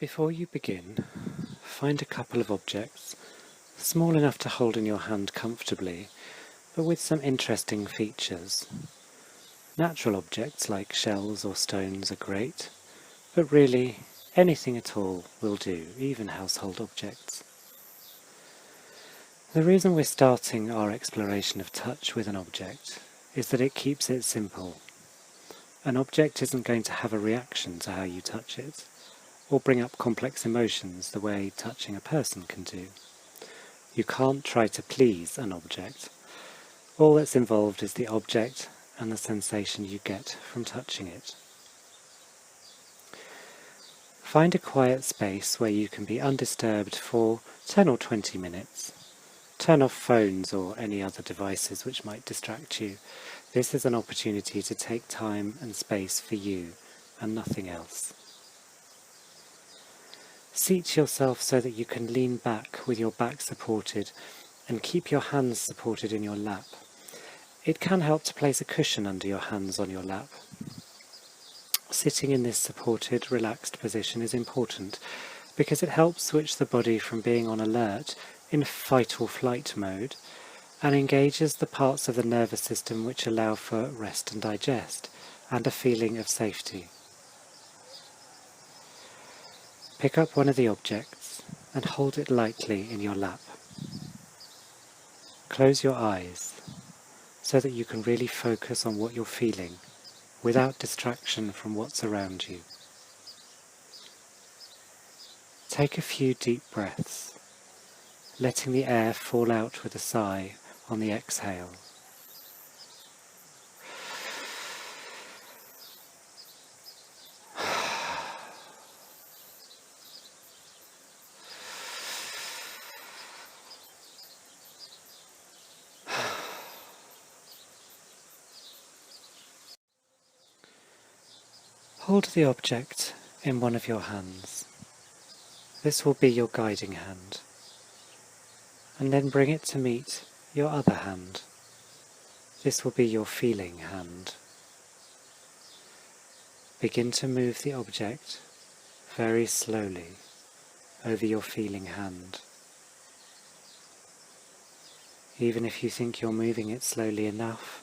Before you begin, find a couple of objects, small enough to hold in your hand comfortably, but with some interesting features. Natural objects like shells or stones are great, but really anything at all will do, even household objects. The reason we're starting our exploration of touch with an object is that it keeps it simple. An object isn't going to have a reaction to how you touch it, or bring up complex emotions the way touching a person can do. You can't try to please an object. All that's involved is the object and the sensation you get from touching it. Find a quiet space where you can be undisturbed for 10 or 20 minutes. Turn off phones or any other devices which might distract you. This is an opportunity to take time and space for you and nothing else. Seat yourself so that you can lean back with your back supported and keep your hands supported in your lap. It can help to place a cushion under your hands on your lap. Sitting in this supported, relaxed position is important because it helps switch the body from being on alert in fight or flight mode and engages the parts of the nervous system which allow for rest and digest and a feeling of safety. Pick up one of the objects and hold it lightly in your lap. Close your eyes so that you can really focus on what you're feeling without distraction from what's around you. Take a few deep breaths, letting the air fall out with a sigh on the exhale. Hold the object in one of your hands. This will be your guiding hand. And then bring it to meet your other hand. This will be your feeling hand. Begin to move the object very slowly over your feeling hand. Even if you think you're moving it slowly enough,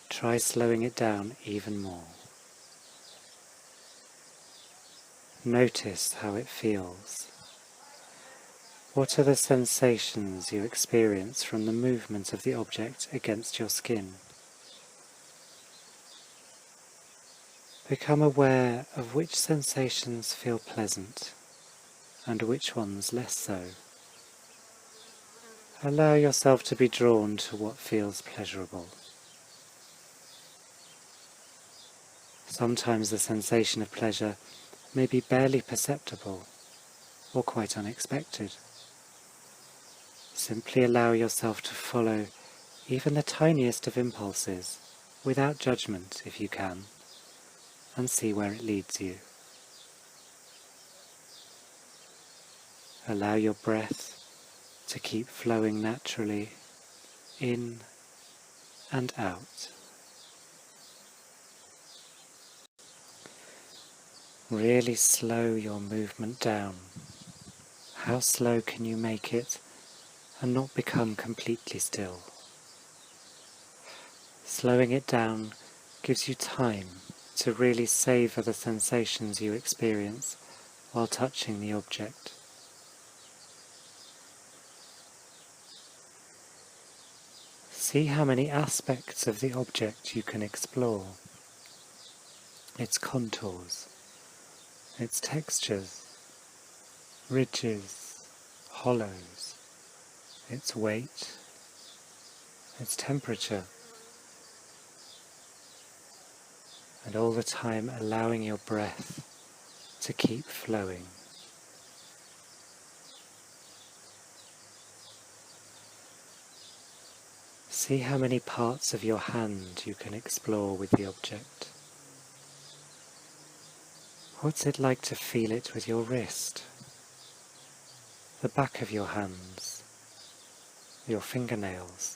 try slowing it down even more. Notice how it feels. What are the sensations you experience from the movement of the object against your skin? Become aware of which sensations feel pleasant and which ones less so. Allow yourself to be drawn to what feels pleasurable. Sometimes the sensation of pleasure may be barely perceptible or quite unexpected. Simply allow yourself to follow even the tiniest of impulses, without judgment if you can, and see where it leads you. Allow your breath to keep flowing naturally in and out. Really slow your movement down. How slow can you make it and not become completely still? Slowing it down gives you time to really savour the sensations you experience while touching the object. See how many aspects of the object you can explore. Its contours, its textures, ridges, hollows, its weight, its temperature, and all the time allowing your breath to keep flowing. See how many parts of your hand you can explore with the object. What's it like to feel it with your wrist, the back of your hands, your fingernails,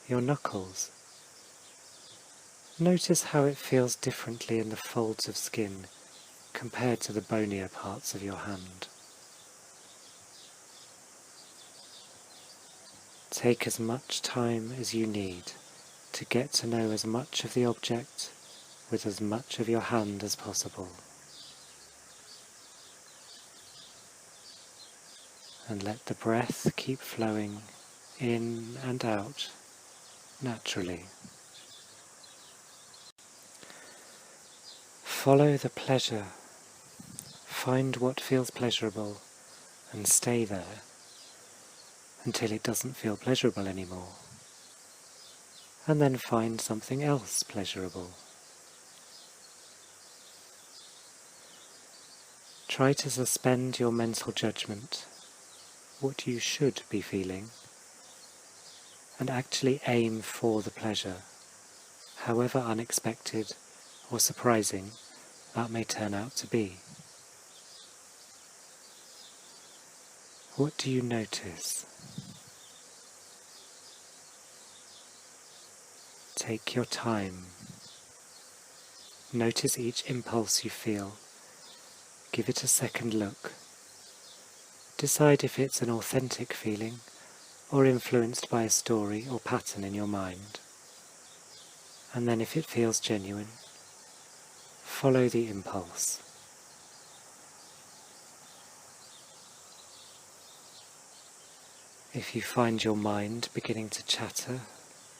your knuckles? Notice how it feels differently in the folds of skin compared to the bonier parts of your hand. Take as much time as you need to get to know as much of the object with as much of your hand as possible. And let the breath keep flowing in and out naturally. Follow the pleasure. Find what feels pleasurable and stay there until it doesn't feel pleasurable anymore. And then find something else pleasurable. Try to suspend your mental judgment, what you should be feeling, and actually aim for the pleasure, however unexpected or surprising that may turn out to be. What do you notice? Take your time. Notice each impulse you feel. Give it a second look. Decide if it's an authentic feeling or influenced by a story or pattern in your mind. And then if it feels genuine, follow the impulse. If you find your mind beginning to chatter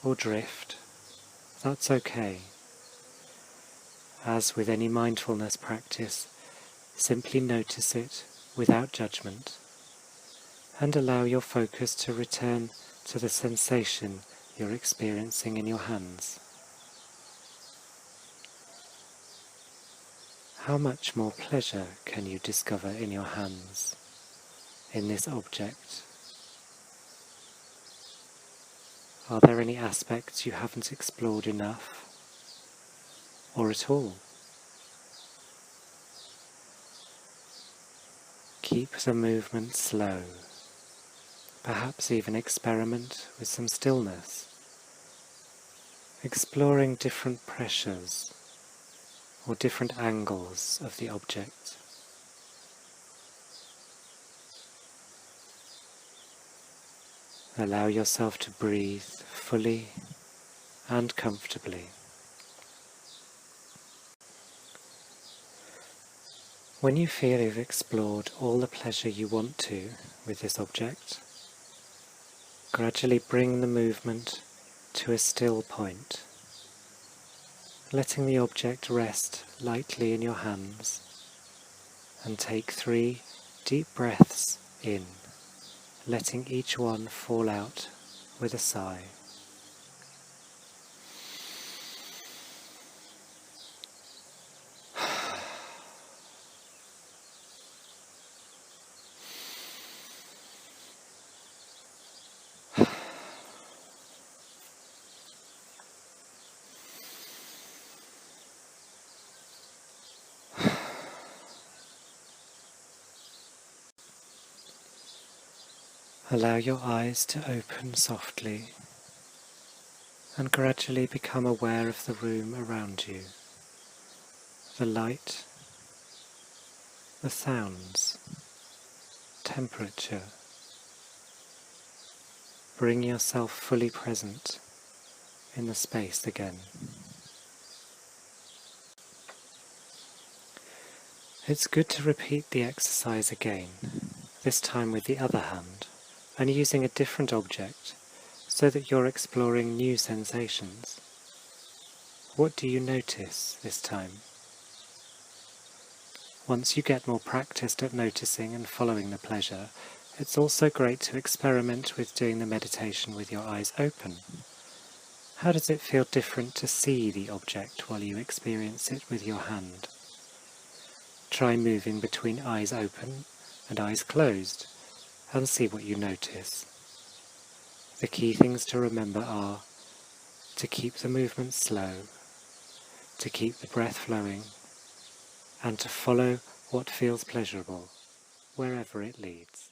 or drift, that's okay. As with any mindfulness practice, simply notice it without judgment and allow your focus to return to the sensation you're experiencing in your hands. How much more pleasure can you discover in your hands, in this object? Are there any aspects you haven't explored enough, or at all? Keep the movement slow. Perhaps even experiment with some stillness, exploring different pressures or different angles of the object. Allow yourself to breathe fully and comfortably. When you feel you've explored all the pleasure you want to with this object, gradually bring the movement to a still point, letting the object rest lightly in your hands, and take 3 deep breaths in, letting each one fall out with a sigh. Allow your eyes to open softly and gradually become aware of the room around you, the light, the sounds, temperature. Bring yourself fully present in the space again. It's good to repeat the exercise again, this time with the other hand, and using a different object, so that you're exploring new sensations. What do you notice this time? Once you get more practiced at noticing and following the pleasure, it's also great to experiment with doing the meditation with your eyes open. How does it feel different to see the object while you experience it with your hand? Try moving between eyes open and eyes closed, and see what you notice. The key things to remember are to keep the movement slow, to keep the breath flowing, and to follow what feels pleasurable, wherever it leads.